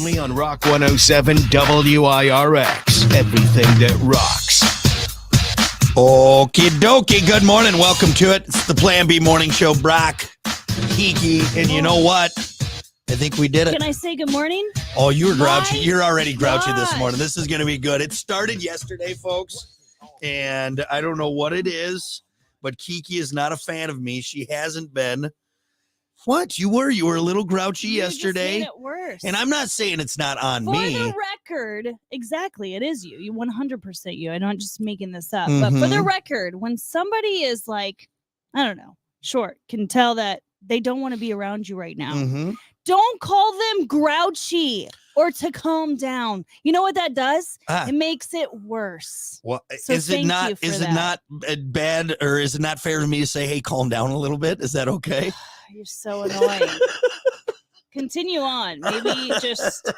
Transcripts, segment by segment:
only on Rock 107 WIRX. Everything that rocks. Okie dokie. Good morning. Welcome to it. It's the Plan B Morning Show. Brock, Kiki, and you know what? I think we did it. Can I say good morning? Oh, you were grouchy. My You're already grouchy this gosh. morning. This is going to be good. It started yesterday, folks, and I don't know what it is, but Kiki is not a fan of me. She hasn't been. What? You were a little grouchy yesterday. You just made it worse. And I'm not saying it's not on For me. the record, exactly, it is you. You 100% you. I'm not just making this up. But for the record, when somebody is like, I don't know, short, can tell that they don't want to be around you right now. Don't call them grouchy or to calm down. You know what that does? It makes it worse. Well, So is it thank not? you for Is it that. not bad, or is it not fair to me to say, "Hey, calm down a little bit"? Is that okay? You're so annoying. Continue on. Maybe just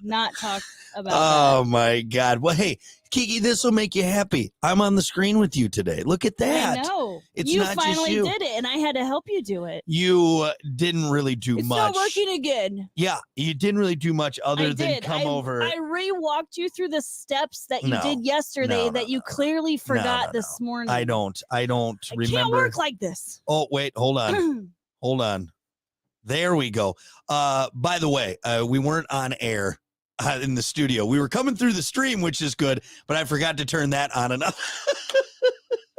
not talk about Oh my God! Well, hey, Kiki, this will make you happy. I'm on the screen with you today. Look at that. that. I know. It's you not just finally you. did it, and I had to help you do it. You didn't really do It's much. not working again. Yeah, you didn't really do much other I than did. come over. I re-walked you through the steps that you No. did yesterday No, that you clearly forgot this morning. I don't I remember. can't work like this. Oh, wait, hold on. Hold on. There we go. By the way, we weren't on air in the studio. We were coming through the stream, which is good, but I forgot to turn that on and off.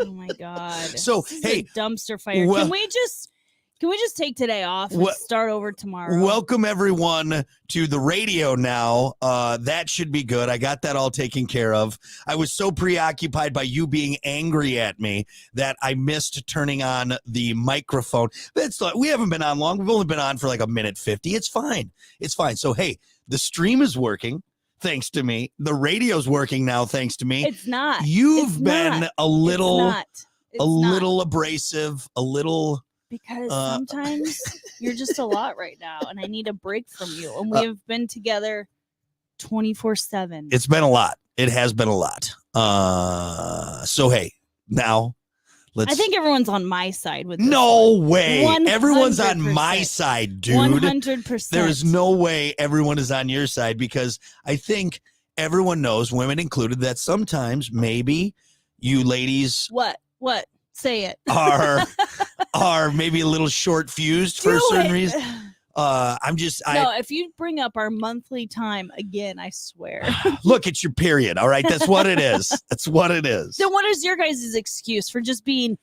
Oh my God. So, This is hey, a dumpster fire. well- Can we just take today off and start over tomorrow? Welcome everyone to the radio now. That should be good. I got that all taken care of. I was so preoccupied by you being angry at me that I missed turning on the microphone. We haven't been on long. We've only been on for like a minute 50. It's fine. It's fine. So, hey, the stream is working thanks to me. The radio's working now thanks to me. It's not. You've It's been not. a little, It's not. little abrasive, a little. Because sometimes you're just a lot right now, and I need a break from you. And we have been together 24/7. It's been a lot. It has been a lot. So, hey, now let's. I think everyone's on my side with this. No way. 100%. Everyone's on my side, dude. 100%. There is no way everyone is on your side because I think everyone knows, women included, that sometimes maybe you ladies What? Say it. are maybe a little short fused for a certain reason. No, if you bring up our monthly time again, I swear. Look, it's your period. All right. That's what it is. That's what it is. Then what is your guys' excuse for just being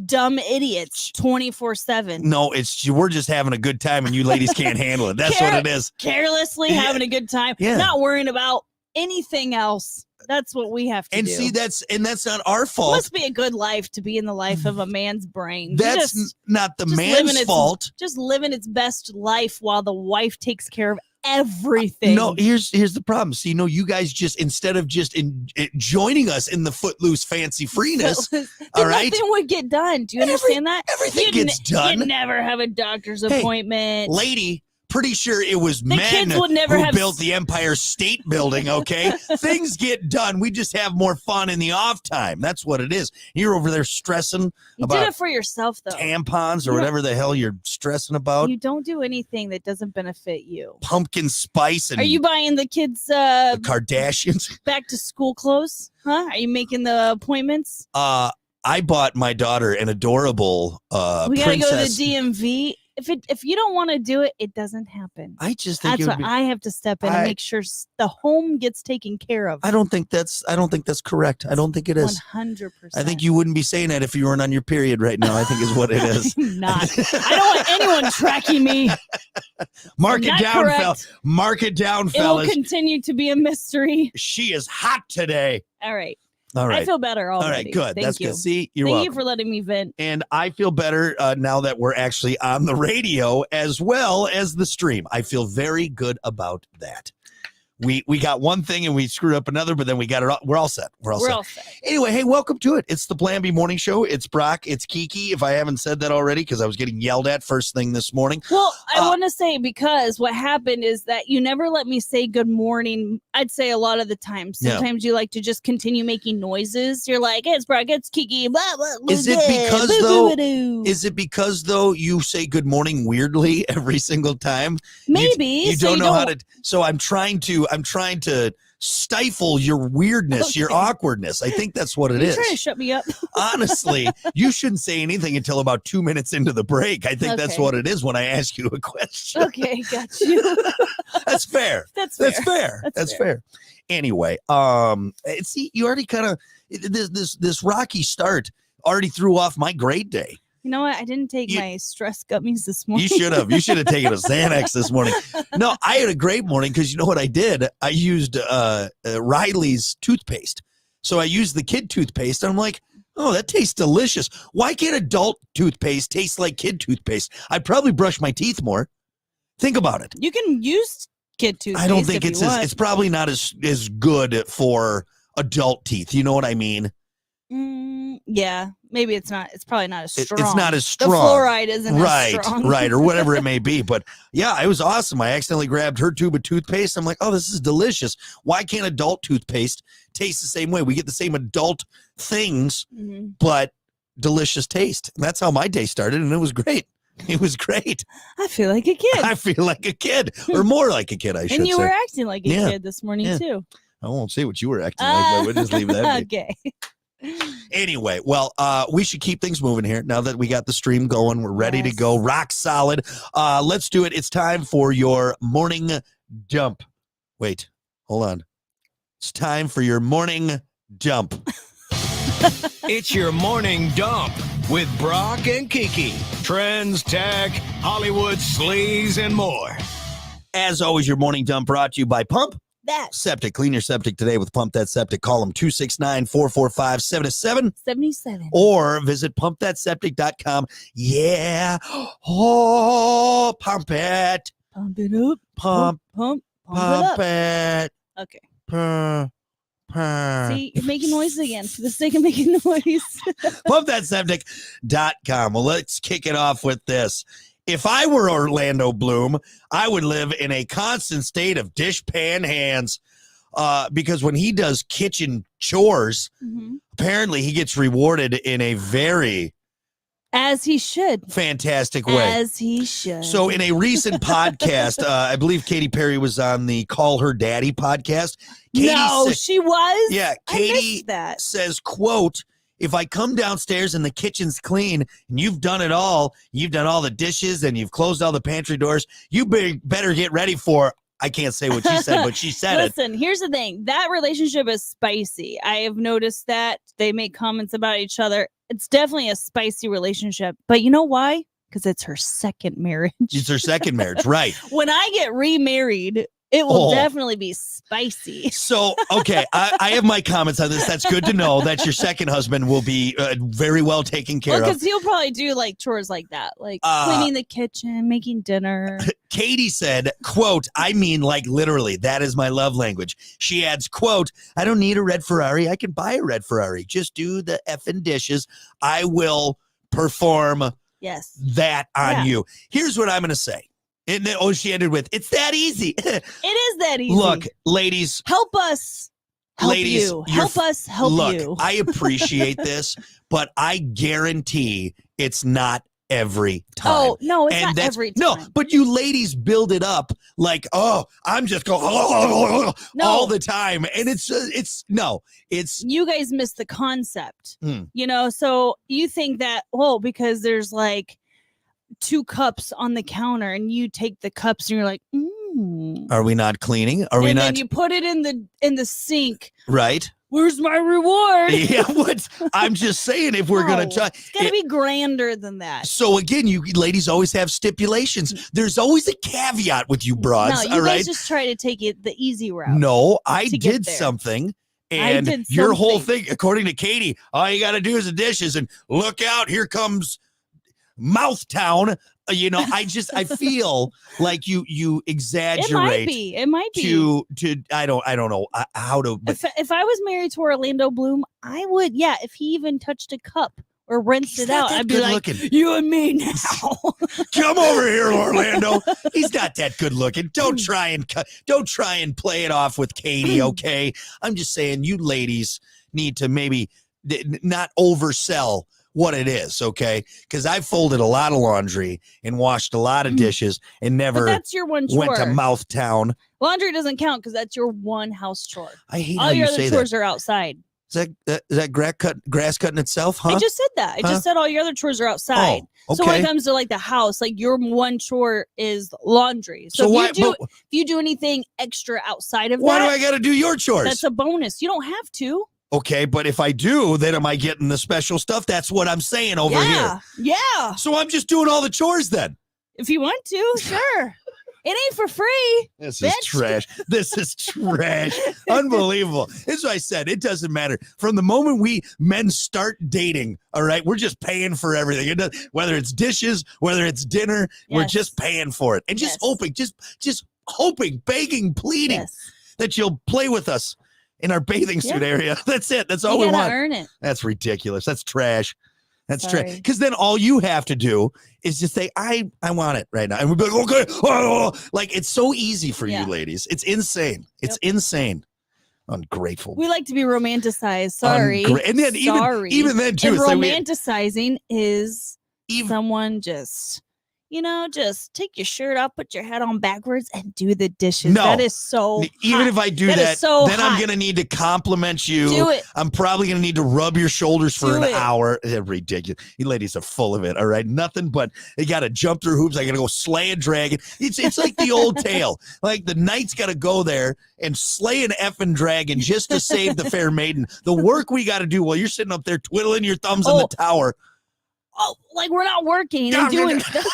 dumb idiots 24/7? No, we're just having a good time and you ladies can't handle it. That's what it is. Carelessly having a good time. Yeah. Not worrying about anything else. That's what we have to do. See, that's not our fault. It must be a good life to be in the life of a man's brain. That's not the man's fault. Just living its best life while the wife takes care of everything. No, here's the problem. See, you guys just, instead of just joining us in the footloose fancy freeness, all right? Nothing would get done. Do you understand that? Everything gets done. You never have a doctor's appointment. Lady, pretty sure it was The men kids would never who have built the Empire State Building, okay? Things get done. We just have more fun in the off time. That's what it is. You're over there stressing You about did it for yourself, though. tampons or whatever the hell you're stressing about. You don't do anything that doesn't benefit you. Pumpkin spice and Are you buying the kids the Kardashians. back to school clothes? Huh? Are you making the appointments? I bought my daughter an adorable We gotta princess. go to the DMV. If you don't want to do it, it doesn't happen. I just think That's why I have to step in and make sure the home gets taken care of. I don't think that's correct. I don't think it is. 100%. I think you wouldn't be saying that if you weren't on your period right now. I think is what it is. I'm not. I don't want anyone tracking me. Mark it Not down, correct. fellas. Mark it down, It will fellas. continue to be a mystery. She is hot today. All right. All right. I feel better already. All right, good. Thank That's you. good. See, you're Thank welcome. you for letting me vent. And I feel better now that we're actually on the radio as well as the stream. I feel very good about that. we got one thing and we screwed up another, but then we got it all. We're all set. We're all set. Anyway, hey, welcome to it. It's the Plan B Morning Show. It's Brock. It's Kiki, if I haven't said that already, because I was getting yelled at first thing this morning. Well, I want to say, because what happened is that you never let me say good morning. I'd say a lot of the time. Sometimes you like to just continue making noises. You're like, it's Brock, it's Kiki. Blah, blah, blah, Is it because though you say good morning weirdly every single time? Maybe. You don't know how to. So I'm trying to stifle your weirdness, your awkwardness. I think that's what it is. You're trying to shut me up. Honestly, you shouldn't say anything until about 2 minutes into the break. I think that's what it is when I ask you a question. Okay, got you. That's fair. That's fair. Anyway, see, you already kind of this rocky start already threw off my great day. You know what? I didn't take my stress gummies this morning. You should have. You should have taken a Xanax this morning. No, I had a great morning because you know what I did? I used Riley's toothpaste. So I used the kid toothpaste. And I'm like, oh, that tastes delicious. Why can't adult toothpaste taste like kid toothpaste? I'd probably brush my teeth more. Think about it. You can use kid toothpaste. I don't think it's probably not as good for adult teeth. You know what I mean? Yeah, maybe it's not. It's probably not as strong. It's not as strong. The fluoride isn't as strong. Right, or whatever it may be. But yeah, it was awesome. I accidentally grabbed her tube of toothpaste. I'm like, oh, this is delicious. Why can't adult toothpaste taste the same way? We get the same adult things, but delicious taste. And that's how my day started, and it was great. It was great. I feel like a kid. I feel like a kid, or more like a kid, I should say. And you were acting like a kid this morning, too. I won't say what you were acting like, but we'll just leave that. Okay. Anyway, well, we should keep things moving here now that we got the stream going. We're ready to go. Rock solid. Let's do it. It's time for your morning dump. Wait, hold on. It's time for your morning dump. It's your morning dump with Brock and Kiki. Trends, tech, Hollywood, sleaze, and more. As always, your morning dump brought to you by Pump That Septic. Clean your septic today with Pump That Septic. Call them 269-445-7777 or visit pumpthatseptic.com. Yeah. Oh, pump it. Pump it up. Pump it up. it. Okay. Purr. See, you're making noise again for the sake of making noise. pumpthatseptic.com. Well, let's kick it off with this. If I were Orlando Bloom, I would live in a constant state of dishpan hands because when he does kitchen chores, apparently he gets rewarded in a very as he should. Fantastic way. As he should. So in a recent podcast, I believe Katy Perry was on the Call Her Daddy podcast. She was? Yeah, Katy says, quote, if I come downstairs and the kitchen's clean and you've done it all, you've done all the dishes and you've closed all the pantry doors, you better get ready for, I can't say what she said, but she said Listen, here's the thing. That relationship is spicy. I have noticed that. They make comments about each other. It's definitely a spicy relationship. But you know why? Because it's her second marriage. It's her second marriage, right. When I get remarried, it will definitely be spicy. So, okay, I have my comments on this. That's good to know that your second husband will be very well taken care of. Because he'll probably do like chores like that, like cleaning the kitchen, making dinner. Katy said, quote, I mean, like literally, that is my love language. She adds, quote, I don't need a red Ferrari. I can buy a red Ferrari. Just do the effing dishes. I will perform that on you. Here's what I'm going to say. And then, she ended with, it's that easy. It is that easy. Look, ladies. Help us. Help ladies, you. Help us help you. I appreciate this, but I guarantee it's not every time. Oh, no, it's not every time. No, but you ladies build it up like, oh, I'm just going all the time. And it's you guys miss the concept. You know, so you think that, because there's like 2 cups on the counter and you take the cups and you're like, are we not cleaning? Are we not? And then you put it in the sink. Right. Where's my reward? Yeah, I'm just saying if we're going to try. It's got to be grander than that. So again, you ladies always have stipulations. There's always a caveat with you broads. No, you guys just try to take it the easy route. No, I did something. And your whole thing, according to Katy, all you got to do is the dishes and look out. Here comes Mouth Town. I feel like you exaggerate. It might be. To I don't know how to. But if I was married to Orlando Bloom, I would. Yeah, if he even touched a cup or rinsed it out, I'd be like, you and me now. Come over here, Orlando. He's not that good looking. Don't try and play it off with Katy, okay? I'm just saying, you ladies need to maybe not oversell what it is, okay? Because I've folded a lot of laundry and washed a lot of dishes and never that's your one chore. went to Mouth Town. Laundry doesn't count because that's your one house chore. I hate all how your you other say chores that. are outside. Is that grass cutting itself, huh? I just said that. I just said all your other chores are outside. Oh, okay. So when it comes to like the house, like your one chore is laundry. So if you do anything extra outside of why that, do I got to do your chores? That's a bonus. You don't have to. Okay, but if I do, then am I getting the special stuff? That's what I'm saying over here. Yeah. So I'm just doing all the chores then. If you want to, sure. It ain't for free. This is trash. This is trash. Unbelievable. That's what I said. It doesn't matter. From the moment men start dating, all right, we're just paying for everything. It does, whether it's dishes, whether it's dinner, we're just paying for it. And just hoping, just hoping, begging, pleading that you'll play with us in our bathing suit area. That's it. That's all we want. Earn it. That's ridiculous. That's trash. That's true. Because then all you have to do is just say, I want it right now. And we'll be like, okay. Oh. Like, it's so easy for you ladies. It's insane. It's insane. Ungrateful. We like to be romanticized. Sorry. And then even then, too. And romanticizing is someone just... just take your shirt off, put your head on backwards, and do the dishes. No. That is so Even hot. if I do that, then I'm going to need to compliment you. Do it. I'm probably going to need to rub your shoulders for an hour. It's ridiculous. You ladies are full of it, all right? Nothing but they got to jump through hoops. I got to go slay a dragon. It's like the old tale. Like the knight's got to go there and slay an effing dragon just to save the fair maiden. The work we got to do while you're sitting up there twiddling your thumbs in the tower. Oh, like we're not working and doing stuff.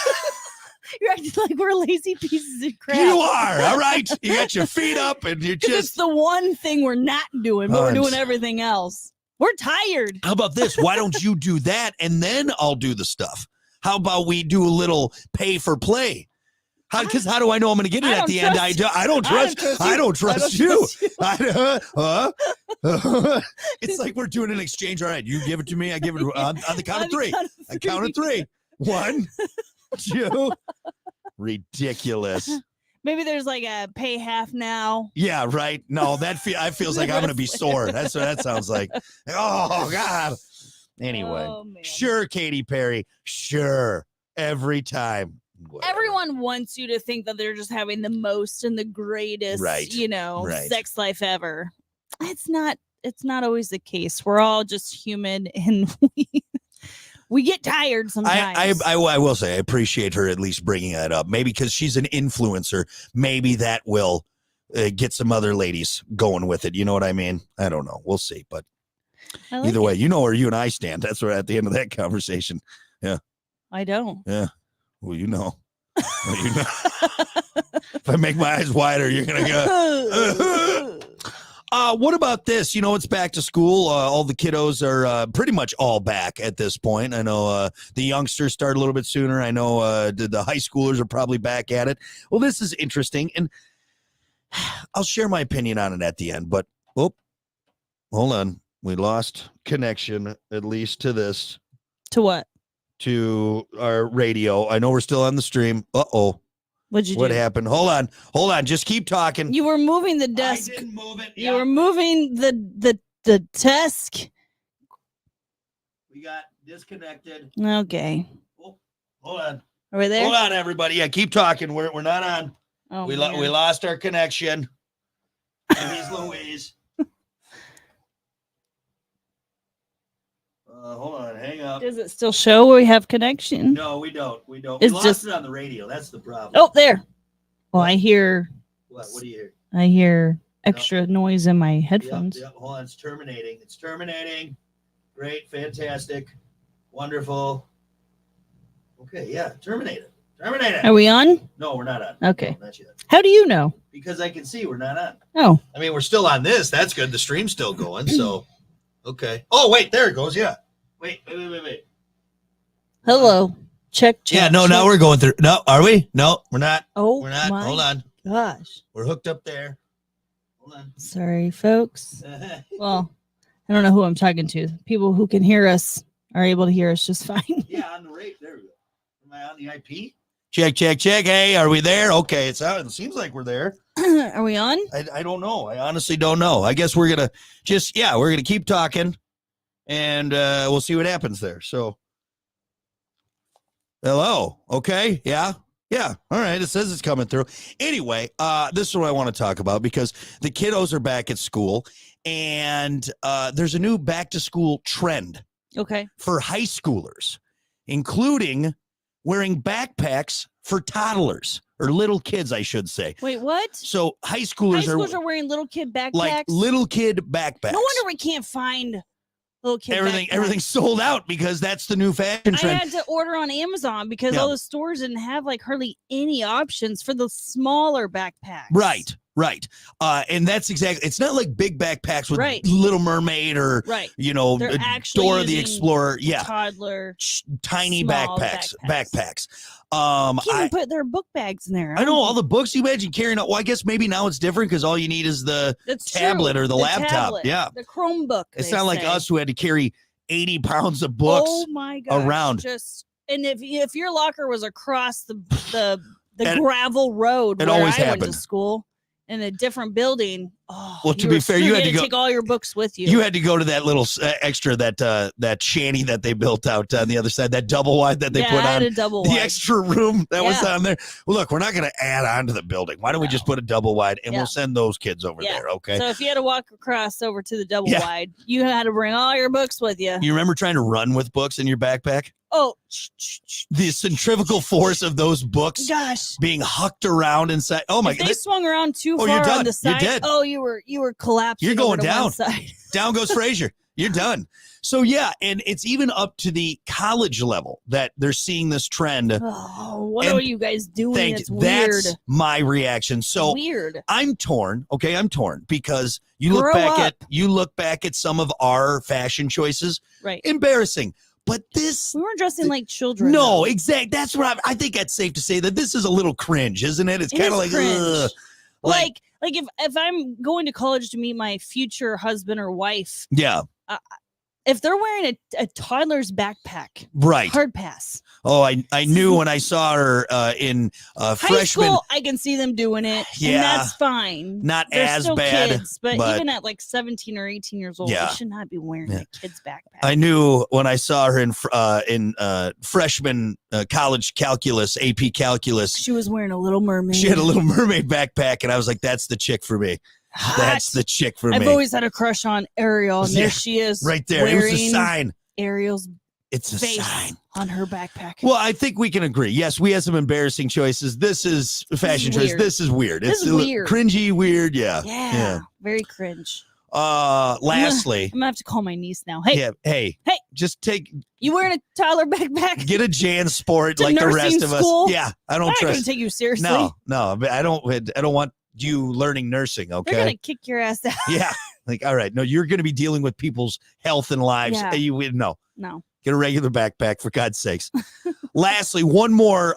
You're acting like we're lazy pieces of crap. You are, all right? You got your feet up and you're just... It's the one thing we're not doing, but we're doing everything else. We're tired. How about this? Why don't you do that and then I'll do the stuff? How about we do a little pay for play? Because how do I know I'm going to get it at the end? I don't trust you. It's like we're doing an exchange. All right, you give it to me. I give it on the count of three. I count of three. 1, 2. Ridiculous. Maybe there's like a pay half now. Yeah, right. No, that feels like I'm going to be sore. That's what that sounds like. Oh, God. Anyway, sure, Katy Perry. Sure. Every time. Whatever. Everyone wants you to think that they're just having the most and the greatest, sex life ever. It's not always the case. We're all just human and we get tired sometimes. I will say I appreciate her at least bringing that up. Maybe because she's an influencer. Maybe that will get some other ladies going with it. You know what I mean? I don't know. We'll see. But either way, you know where you and I stand. That's where at the end of that conversation. Yeah. I don't. Yeah. Well, you know. If I make my eyes wider, you're going to go. What about this? It's back to school. All the kiddos are pretty much all back at this point. I know the youngsters start a little bit sooner. I know the high schoolers are probably back at it. Well, this is interesting, and I'll share my opinion on it at the end. But, hold on. We lost connection, at least to this. To what? To our radio. I know we're still on the stream. Uh-oh. What'd you do? What happened? Hold on. Just keep talking. You were moving the desk. I didn't move it. You were moving the desk. We got disconnected. Okay. Oh, hold on. Are we there? Hold on, everybody. Yeah, keep talking. We're not on. Oh, we lost our connection. Louise Louise. Hold on, hang up. Does it still show where we have connection? No, we don't. We It's lost just it on the radio. That's the problem. Oh, there. Well, I hear. What do you hear? I hear extra noise in my headphones. Yep. Hold on, it's terminating. Great, fantastic, wonderful. Okay, yeah, terminated. Are we on? No, we're not on. Okay. No, not yet. How do you know? Because I can see we're not on. Oh. I mean, we're still on this. That's good. The stream's still going. So, okay. Oh, wait, there it goes. Yeah. Wait. Hello. Check. Yeah, no, now we're going through. No, are we? No, we're not. Oh, We're not. my Hold on. gosh. We're hooked up there. Hold on. Sorry, folks. Well, I don't know who I'm talking to. People who can hear us are able to hear us just fine. Yeah, on the rate. There we go. Am I on the IP? Check, check, check. Hey, are we there? Okay, it's out. It seems like we're there. Are we on? I don't know. I honestly don't know. I guess we're going to we're going to keep talking and we'll see what happens there. So, hello. Okay. Yeah. Yeah. All right. It says it's coming through. Anyway, this is what I want to talk about because the kiddos are back at school and there's a new back to school trend. Okay. For high schoolers, including wearing backpacks for toddlers or little kids, I should say. Wait, what? So high schoolers are wearing little kid backpacks? Like little kid backpacks. No wonder we can't find little kid backpacks. Everything's sold out because that's the new fashion trend. I had to order on Amazon because all the stores didn't have like hardly any options for the smaller backpacks. Right. And that's exactly, it's not like big backpacks with Right. Little Mermaid or, Right. They're actually Dora the using Explorer. Yeah. Toddler. Tiny small backpacks. Can't even put their book bags in there. I know all the books you imagine carrying out. Well, I guess maybe now it's different because all you need is the tablet or the laptop. Tablet, yeah. The Chromebook. It's not like us who had to carry 80 pounds of books my gosh, around. And if your locker was across the gravel road it where always I went happened. to school in a different building. Well, to be fair, you had to go take all your books with you. You had to go to that little extra that shanty that they built out on the other side, that double wide that they put I had on a double the wide. extra room that was on there. Well, look, we're not going to add on to the building. Why don't we just put a double wide and we'll send those kids over there? Okay. So if you had to walk across over to the double wide, you had to bring all your books with you. You remember trying to run with books in your backpack? Oh, the centrifugal force of those books being hucked around inside. Oh my god! They swung around too far you're done. on the side. You're dead. Oh, you were collapsing. You're going over to down. one side. Down goes Frazier. You're done. So yeah, and it's even up to the college level that they're seeing this trend. Oh, what are you guys doing? It's weird. That's my reaction. So weird. I'm torn. Okay, I'm torn because you look back at some of our fashion choices. Right. Embarrassing. But we weren't dressing like children. No, exactly. That's what I think. That's safe to say that this is a little cringe, isn't it? It's kind of like, cringe. Like if I'm going to college to meet my future husband or wife. Yeah. If they're wearing a toddler's backpack, right? Hard pass. Oh, I knew when I saw her in high freshman. School, I can see them doing it. Yeah, and that's fine. They're as still bad, kids, but even at like 17 or 18 years old, they should not be wearing a kid's backpack. I knew when I saw her in freshman college calculus, AP calculus. She was wearing a Little Mermaid. She had a Little Mermaid backpack, and I was like, "That's the chick for me." Hot. That's the chick for me. I've always had a crush on Ariel, and there she is, right there. It was a sign. Ariel's it's a face sign on her backpack. Well, I think we can agree. Yes, we had some embarrassing choices. This is fashion choice. This is weird. It's weird. Cringy, weird. Yeah. Very cringe. Lastly, I'm gonna have to call my niece now. Hey, hey, just take. You wearing a toddler backpack? Get a Jan Sport like the rest of us. Yeah, I don't trust. I'm not gonna take you seriously. No, I don't want you learning nursing. Okay, they're gonna kick your ass out. Yeah, like all right. No, you're gonna be dealing with people's health and lives. Yeah. No. Get a regular backpack for God's sakes. Lastly, one more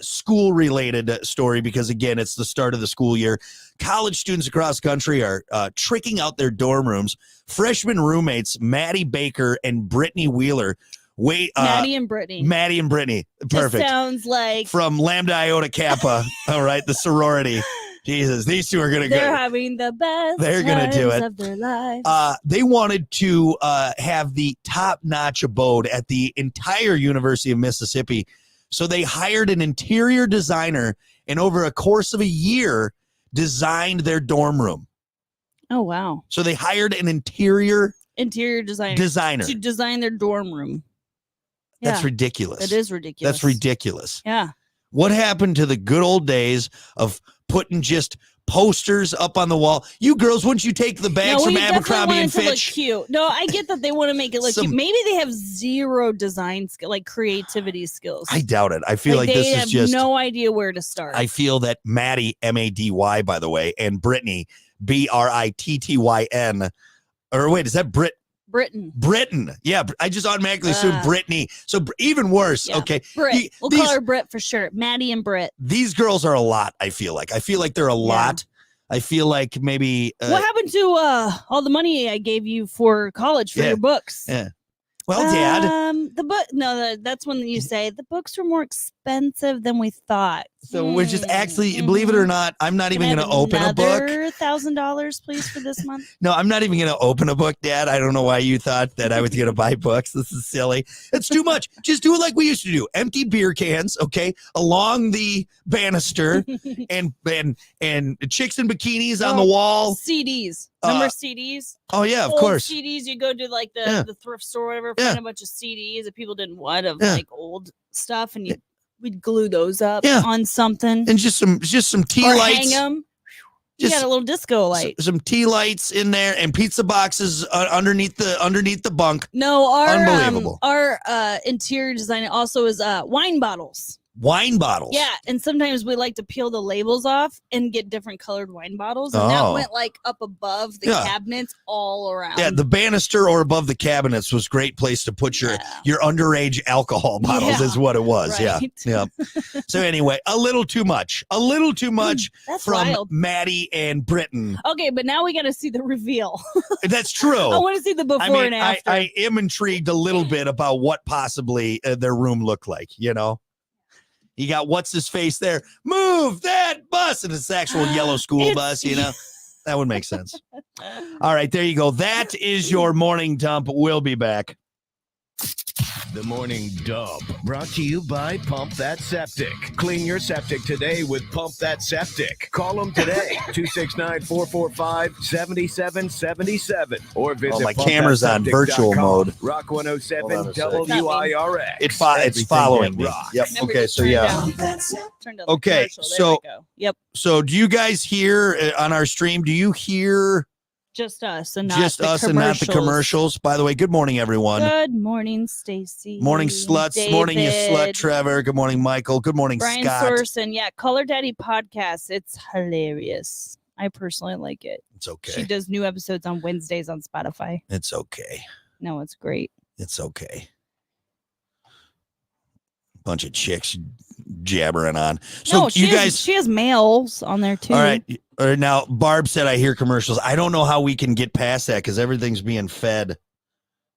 school-related story because, again, it's the start of the school year. College students across the country are tricking out their dorm rooms. Freshman roommates Maddie Baker and Brittany Wheeler. Maddie and Brittany. Perfect. Just sounds like from Lambda Iota Kappa. All right, the sorority. Jesus, these two are going to go. They're having the best They're going to do it. Of their lives. They wanted to have the top-notch abode at the entire University of Mississippi. So they hired an interior designer and over a course of a year designed their dorm room. Oh, wow. So they hired an interior designer to design their dorm room. Yeah. That's ridiculous. It is ridiculous. That's ridiculous. Yeah. What happened to the good old days of putting just posters up on the wall? You girls, wouldn't you take the bags from Abercrombie and Fitch? Look cute. No, I get that they want to make it look cute. Maybe they have zero design skill, like creativity skills. I doubt it. I feel like this is just no idea where to start. I feel that Maddie, M-A-D-Y, by the way, and Brittany, B-R-I-T-T-Y-N, or wait, is that Britain. Yeah, I just automatically assumed Brittany. So even worse. Yeah. Okay. Brit. We'll call her Brit for sure. Maddie and Brit. These girls are a lot, I feel like. they're a lot. I feel like maybe... what happened to all the money I gave you for college for your books? Yeah. Well, Dad. The book. No, that's when you say the books were more expensive than we thought. So which is actually, believe it or not, I'm not even going to open a book. $1,000, please, for this month. No, I'm not even going to open a book, Dad. I don't know why you thought that I was going to buy books. This is silly. It's too much. Just do it like we used to do. Empty beer cans, okay, along the banister, and chicks in bikinis on the wall. CDs. Remember CDs? Oh yeah, of Old course. CDs. You go to like the thrift store or whatever, find a bunch of CDs that people didn't want of like old stuff, and we'd glue those up on something, and just some tea or lights. Hang them. You got a little disco light. Some tea lights in there, and pizza boxes underneath the bunk. No, unbelievable. Our interior design also is wine bottles. Wine bottles. Yeah, and sometimes we like to peel the labels off and get different colored wine bottles, and that went like up above the cabinets all around. Yeah, the banister or above the cabinets was a great place to put your underage alcohol bottles is what it was. Right. Yeah. So anyway, a little too much That's from wild. Maddie and Britain. Okay, but now we got to see the reveal. That's true. I want to see the before and after. I am intrigued a little bit about what possibly their room looked like, you know? You got what's his face there. Move that bus, and it's the actual yellow school bus. You know, that would make sense. All right, there you go. That is your morning dump. We'll be back. The Morning Dump, brought to you by Pump That Septic. Clean your septic today with Pump That Septic. Call them today, 269-445-7777. Or visit my camera's on virtual mode. Rock 107 WIRX. It's following me. Rock. Yep. Okay, so yeah. Okay, so yep. So do you guys hear on our stream, do you hear just us and not and not the commercials? By the way, good morning, everyone. Good morning, Stacy. Morning, sluts. David. Morning, you slut, Trevor. Good morning, Michael. Good morning, Brian Scott. Sorson. Yeah, Color Daddy podcast. It's hilarious. I personally like it. It's okay. She does new episodes on Wednesdays on Spotify. It's okay. No, it's great. It's okay. Bunch of chicks jabbering on. So she has males on there too. All right. Now, Barb said I hear commercials. I don't know how we can get past that because everything's being fed.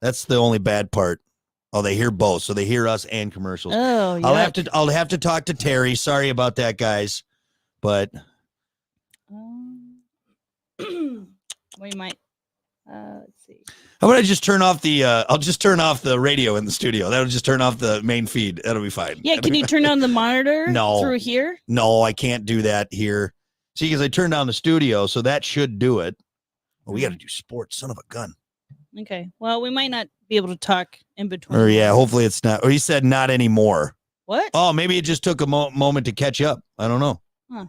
That's the only bad part. Oh, they hear both, so they hear us and commercials. Oh, I'll have to talk to Terry. Sorry about that, guys. But we might. Let's see. How about I just turn off the? I'll just turn off the radio in the studio. That'll just turn off the main feed. That'll be fine. Yeah, can you turn on the monitor? No. Through here? No, I can't do that here. See, because I turned down the studio, so that should do it. Well, we got to do sports. Son of a gun. Okay. Well, we might not be able to talk in between. Or yeah, hopefully it's not. Or he said not anymore. What? Oh, maybe it just took a moment to catch up. I don't know. Huh.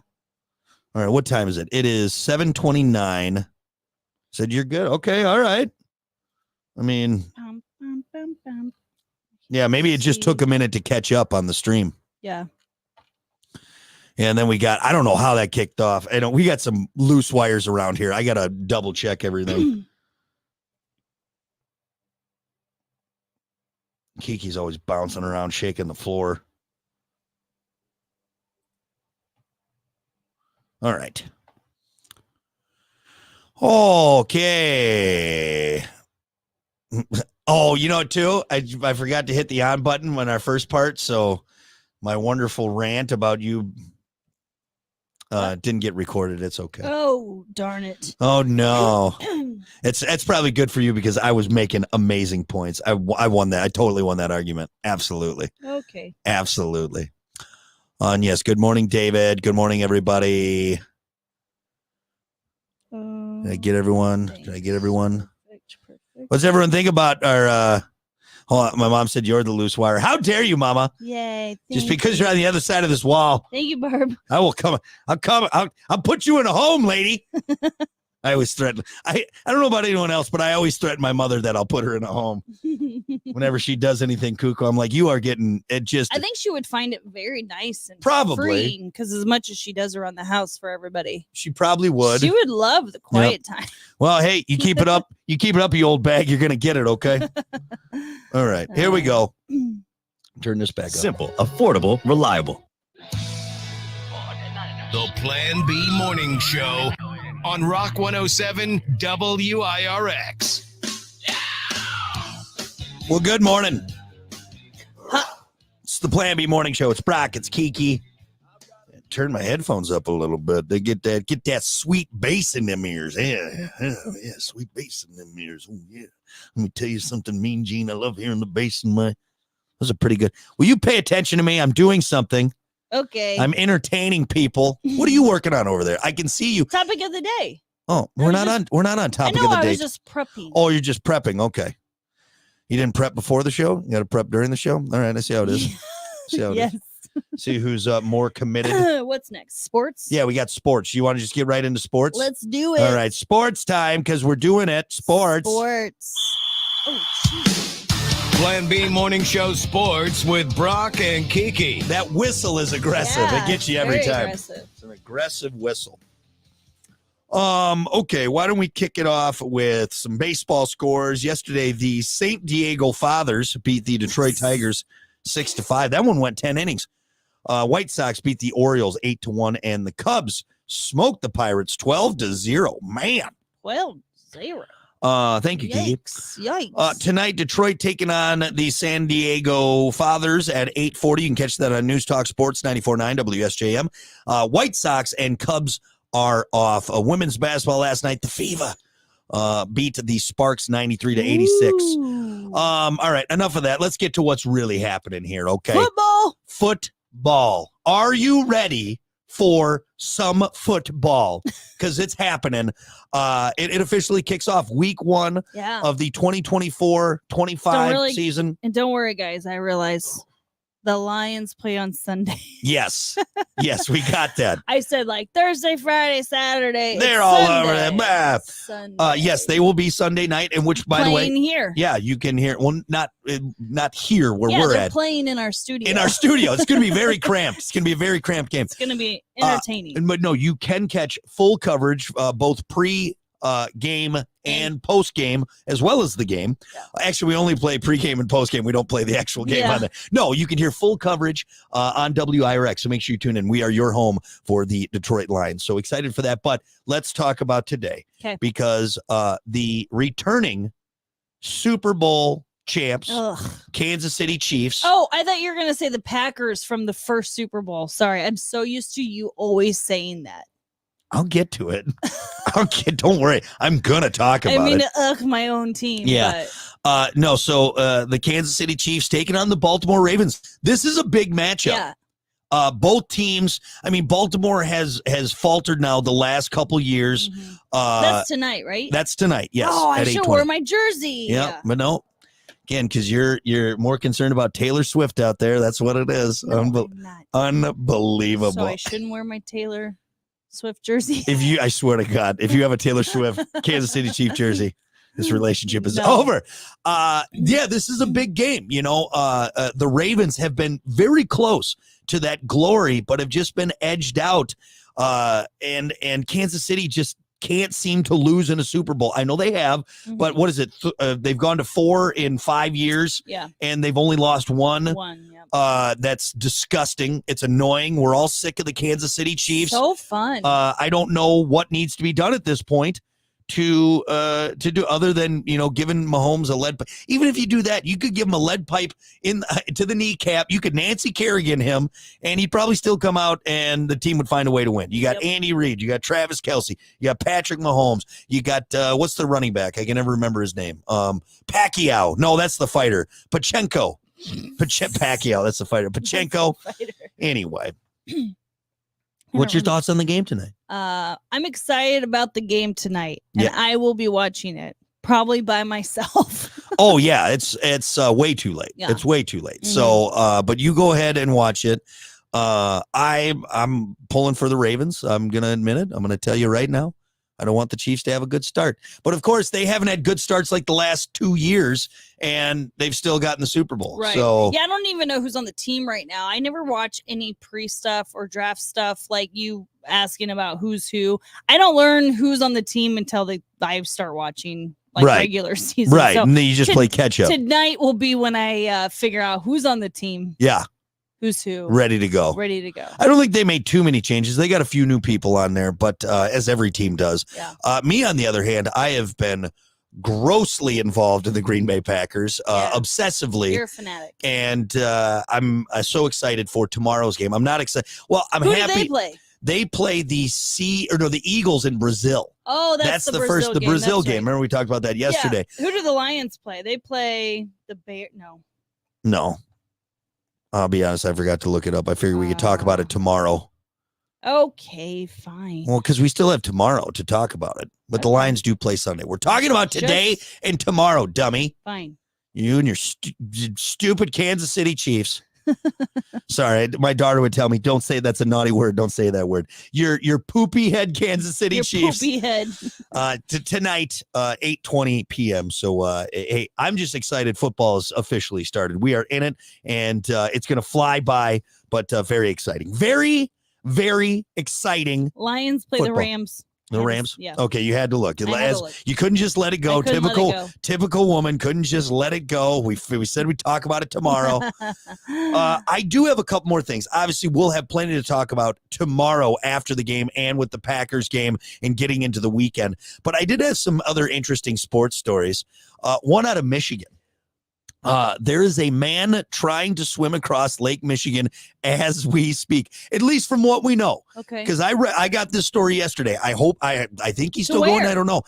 All right, what time is it? It is 7:29. Said you're good. Okay, all right. I mean, yeah, maybe it just took a minute to catch up on the stream. Yeah. And then we got, I don't know how that kicked off. We got some loose wires around here. I got to double check everything. Kiki's always bouncing around, shaking the floor. All right. Okay. Oh, you know, too, I forgot to hit the on button when our first part. So my wonderful rant about you didn't get recorded. It's okay. Oh, darn it. Oh, no. It's probably good for you because I was making amazing points. I won that. I totally won that argument. Absolutely. Okay. Absolutely. And yes, good morning, David. Good morning, everybody. Did I get everyone? Perfect. What's everyone think about our hold on, my mom said you're the loose wire. How dare you, Mama? Yay. Just because you're on the other side of this wall. Thank you, Barb. I will come. I'll put you in a home, lady. I always threaten. I don't know about anyone else, but I always threaten my mother that I'll put her in a home. Whenever she does anything cuckoo, I'm like, you are getting it just. I think she would find it very nice and Probably. freeing because as much as she does around the house for everybody. She probably would. She would love the quiet time. Well, hey, you keep it up. You keep it up, you old bag. You're going to get it, okay? All right. Here we go. Turn this back up. Simple, affordable, reliable. The Plan B Morning Show on Rock 107 WIRX. Well, good morning. It's the Plan B Morning Show. It's Brock. It's Kiki. Turn my headphones up a little bit. They get that sweet bass in them ears. Yeah, sweet bass in them ears. Oh, yeah. Let me tell you something, Mean Gene. I love hearing the bass in my... Those are pretty good. Will you pay attention to me? I'm doing something. Okay. I'm entertaining people. What are you working on over there? I can see you. Topic of the day. Oh, we're not on topic of the day. I was just prepping. Oh, you're just prepping. Okay. You didn't prep before the show? You got to prep during the show? All right, I see how it is. Yes. See who's more committed. What's next? Sports? Yeah, we got sports. You want to just get right into sports? Let's do it. All right, sports time because we're doing it. Sports. Oh, jeez. Plan B Morning Show Sports with Brock and Kiki. That whistle is aggressive. Yeah, it gets you every very time. Aggressive. It's an aggressive whistle. Okay, why don't we kick it off with some baseball scores? Yesterday, the San Diego Fathers beat the Detroit Tigers 6-5. That one went 10 innings. White Sox beat the Orioles 8-1, and the Cubs smoked the Pirates 12-0. Man. 12-0. Thank you, Kiki. Yikes. Tonight, Detroit taking on the San Diego Fathers at 8:40. You can catch that on News Talk Sports 94.9 WSJM. White Sox and Cubs are off. Women's basketball last night, the Fever beat the Sparks 93-86. All right, enough of that. Let's get to what's really happening here, okay? Football. Are you ready for some football? Because it's happening. It officially kicks off week 1 of the 2024-25 season. And don't worry, guys. I realize the Lions play on Sunday. Yes, we got that. I said like Thursday, Friday, Saturday. They're all over that. Yes, they will be Sunday night, and which, by the way, here. Yeah, you can hear. Well, not here where we're they're at. Playing in our studio. It's going to be very cramped. It's going to be a very cramped game. It's going to be entertaining. But no, you can catch full coverage, both game and post game, as well as the game. Yeah. Actually, we only play pregame and post game. We don't play the actual game on it. No, you can hear full coverage on WIRX. So make sure you tune in. We are your home for the Detroit Lions. So excited for that. But let's talk about today, because the returning Super Bowl champs, Kansas City Chiefs. Oh, I thought you were going to say the Packers from the first Super Bowl. Sorry, I'm so used to you always saying that. I'll get to it. Don't worry. I'm going to talk about it. My own team. Yeah. But... So the Kansas City Chiefs taking on the Baltimore Ravens. This is a big matchup. Yeah. Both teams, Baltimore has faltered now the last couple years. Mm-hmm. That's tonight, right? That's tonight, yes. Oh, I should wear my jersey. Yeah, but no. Again, because you're more concerned about Taylor Swift out there. That's what it is. No, I'm not. Unbelievable. So I shouldn't wear my Taylor Swift jersey. I swear to God, if you have a Taylor Swift Kansas City Chief jersey, this relationship is over. This is a big game. The Ravens have been very close to that glory, but have just been edged out. And Kansas City just can't seem to lose in a Super Bowl. I know they have, but what is it? They've gone to 4 in 5 years, and they've only lost one. That's disgusting. It's annoying. We're all sick of the Kansas City Chiefs. So fun. I don't know what needs to be done at this point to do other than giving Mahomes a lead pipe. Even if you do that, you could give him a lead pipe to the kneecap. You could Nancy Kerrigan him, and he'd probably still come out, and the team would find a way to win. You got Andy Reid, you got Travis Kelce, you got Patrick Mahomes, you got what's the running back? I can never remember his name. Pacquiao. No, that's the fighter. Pachenko. Pacquiao. That's the fighter. Pachenko. Anyway. What's your thoughts on the game tonight? I'm excited about the game tonight, and I will be watching it probably by myself. Oh yeah, it's way too late. Yeah. It's way too late. So, but you go ahead and watch it. I'm pulling for the Ravens. I'm gonna admit it. I'm gonna tell you right now. I don't want the Chiefs to have a good start. But, of course, they haven't had good starts like the last 2 years, and they've still gotten the Super Bowl. Right. So, yeah, I don't even know who's on the team right now. I never watch any pre-stuff or draft stuff like you asking about who's who. I don't learn who's on the team until I start watching regular season. Right, So and then you just play catch-up. Tonight will be when I figure out who's on the team. Yeah. Who's who. Ready to go. Ready to go. I don't think they made too many changes. They got a few new people on there, but as every team does. Yeah. Me, on the other hand, I have been grossly involved in the Green Bay Packers, obsessively. You're a fanatic. And I'm so excited for tomorrow's game. I'm not excited. Well, I'm Who happy. do they play? They play the Eagles in Brazil. Oh, that's the Brazil game. Brazil That's game. right. Remember we talked about that yesterday. Yeah. Who do the Lions play? They play the Bear. No. I'll be honest, I forgot to look it up. I figured we could talk about it tomorrow. Okay, fine. Well, because we still have tomorrow to talk about it. But the Lions do play Sunday. We're talking about today and tomorrow, dummy. Fine. You and your stupid Kansas City Chiefs. Sorry, my daughter would tell me, don't say that's a naughty word. Don't say that word. Your poopy head Kansas City Chiefs. Poopy head. Tonight, 8:20 p.m. So, hey, I'm just excited. Football is officially started. We are in it, and it's going to fly by, but very exciting. Very, very exciting. Lions play football. the Rams. The Rams? Yeah. Okay, you had to look. I had to look. You couldn't just let it go. I couldn't let it go. Typical woman couldn't just let it go. We said we'd talk about it tomorrow. I do have a couple more things. Obviously, we'll have plenty to talk about tomorrow after the game and with the Packers game and getting into the weekend. But I did have some other interesting sports stories. One out of Michigan. There is a man trying to swim across Lake Michigan as we speak, at least from what we know. Okay. Because I got this story yesterday. I think he's still going. I don't know.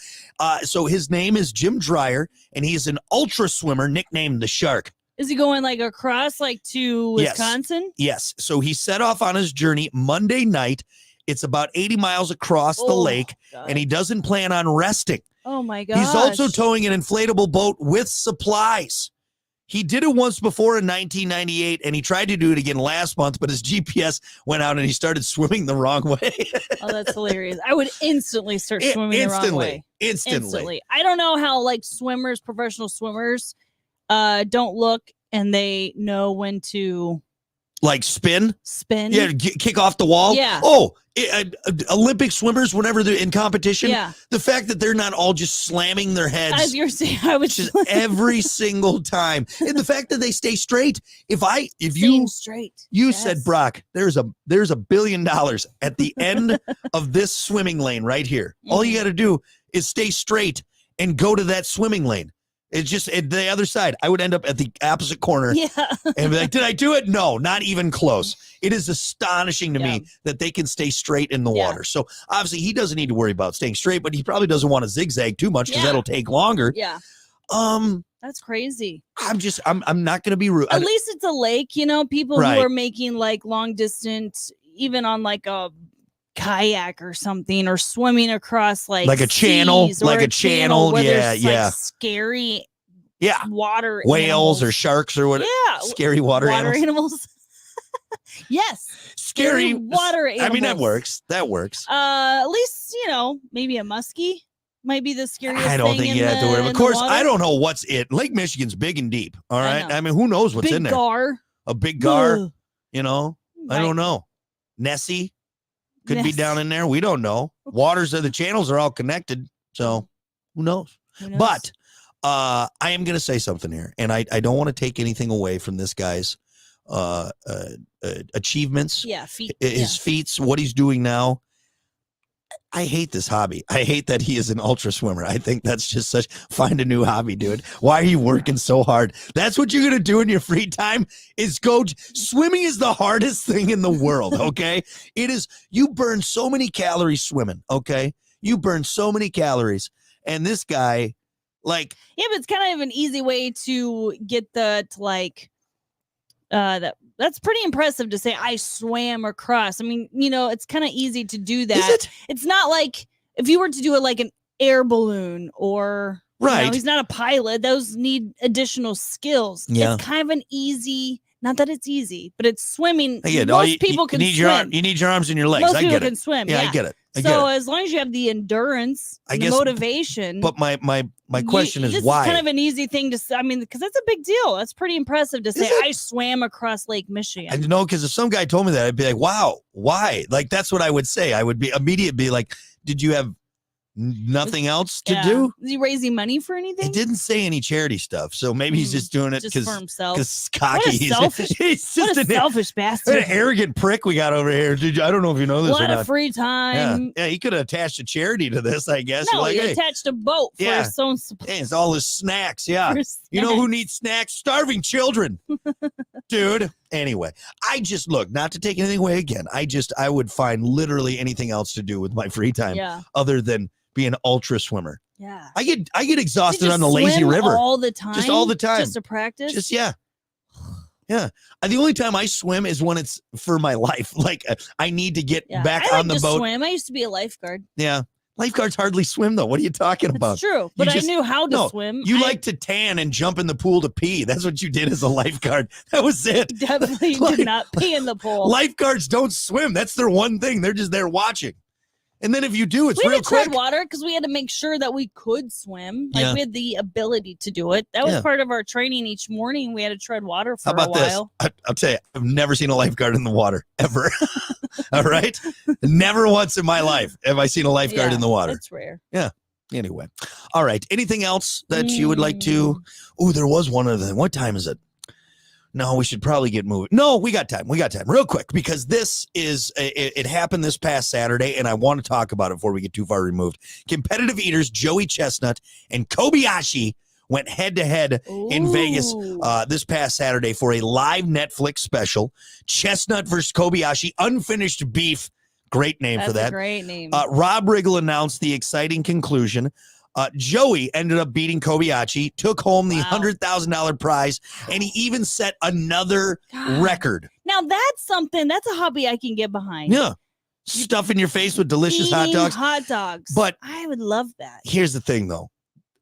So his name is Jim Dreyer, and he's an ultra swimmer nicknamed the Shark. Is he going across to Wisconsin? Yes. So he set off on his journey Monday night. It's about 80 miles across the lake, and he doesn't plan on resting. Oh, my God. He's also towing an inflatable boat with supplies. He did it once before in 1998, and he tried to do it again last month, but his GPS went out and he started swimming the wrong way. Oh, that's hilarious. I would instantly start swimming the wrong way. Instantly. I don't know how professional swimmers don't look and they know when to spin. Yeah, kick off the wall. Yeah. Oh, Olympic swimmers, whenever they're in competition, yeah, the fact that they're not all just slamming their heads. As you're saying, I was just every single time, and the fact that they stay straight. If you said, Brock, there's a $1 billion at the end of this swimming lane right here. All you got to do is stay straight and go to that swimming lane. It's just at the other side. I would end up at the opposite corner and be like, did I do it? No, not even close. It is astonishing to me that they can stay straight in the water. So obviously he doesn't need to worry about staying straight, but he probably doesn't want to zigzag too much because that'll take longer. Yeah. That's crazy. I'm not going to be rude. At least it's a lake, people who are making long distance, even on a kayak or something, or swimming across a channel, where there's, scary water whales animals. Or sharks or what scary water animals. Yes, scary water animals. I mean, that works at least maybe a muskie might be the scariest I don't thing think you have to worry. Of course, I don't know what's it. Lake Michigan's big and deep. All right, I mean, who knows what's in there? A big gar. I don't know. Nessie could be down in there. We don't know. Waters of the channels are all connected, so who knows? But I am going to say something here, and I don't want to take anything away from this guy's achievements. His feats, what he's doing now. I hate this hobby. I hate that he is an ultra swimmer. I think that's just find a new hobby, dude. Why are you working so hard? That's what you're going to do in your free time is swimming is the hardest thing in the world. Okay. It is. You burn so many calories swimming. Okay. You burn so many calories. And this guy but it's kind of an easy way to get that's pretty impressive to say I swam across. I mean, it's kind of easy to do that. Is it? It's not like if you were to do it an air balloon or he's not a pilot. Those need additional skills. Yeah. It's kind of an easy Not that it's easy, but it's swimming. I get it. Most people can need swim. you need your arms and your legs. Most I people get can it. swim. Yeah, Yeah, I get it. I so get it. as long as you have the endurance, I and the guess- motivation. But my question is this why? is kind of an easy thing to say. I mean, because that's a big deal. That's pretty impressive to say. it? I swam across Lake Michigan. I know, because if some guy told me that, I'd be like, wow, why? Like, that's what I would say. I would be immediately be like, did you have nothing else to do? Is he raising money for anything? He didn't say any charity stuff, so maybe he's just doing it just because for himself. cocky. What a selfish, he's what just a an, selfish what bastard. an arrogant prick we got over here. I don't know if you know this What or a not. free Yeah, time. yeah, he could have attached a charity to this, I guess. No, You're like, he hey, attached a boat for Yeah. his own supply. hey, it's all his snacks. Yeah. for You know who snacks. needs snacks? Starving children. Dude. Anyway, I just look, not to take anything away again. I would find literally anything else to do with my free time Yeah, other than be an ultra swimmer. yeah. I get You exhausted just on the lazy swim river. all the time. Just all the time. Just to practice. Just yeah. Yeah. The only time I swim is when it's for my life. Like I need to get Yeah. back I on like the to boat. swim. I used to be a lifeguard. Yeah. Lifeguards hardly swim though. What are you talking about? That's true, but just- I knew how to no, swim. You I like to tan and jump in the pool to pee. That's what you did as a lifeguard. That was it. definitely Like- did not pee in the pool. Lifeguards don't swim. That's their one thing. They're just there watching. And then if you do, it's we real had to tread quick. water because we had to make sure that we could swim. Like Yeah. we had the ability to do it. That was Yeah. part of our training each morning. We had to tread water for How about a this? while. I'll tell you, I've never seen a lifeguard in the water ever. All right. Never once in my life have I seen a lifeguard Yeah, in the water. It's rare. Anyway. All right. Anything else that you would like to? Oh, there was one other thing. What time is it? No, we should probably get moving. No, we got time. We got time. Real quick, because this is, it happened this past Saturday, and I want to talk about it before we get too far removed. Competitive eaters Joey Chestnut and Kobayashi went head-to-head in Vegas Ooh. this past Saturday for a live Netflix special. Chestnut versus Kobayashi, unfinished beef. Great name That's for that. a great name. Rob Riggle announced the exciting conclusion. Joey ended up beating Kobayashi, took home the Wow. $100,000 prize, and he even set another God. record. Now that's something. That's a hobby I can get behind. Yeah. Stuff in your face with delicious hot Eating dogs. Hot dogs. But- I would love that. Here's the thing, though.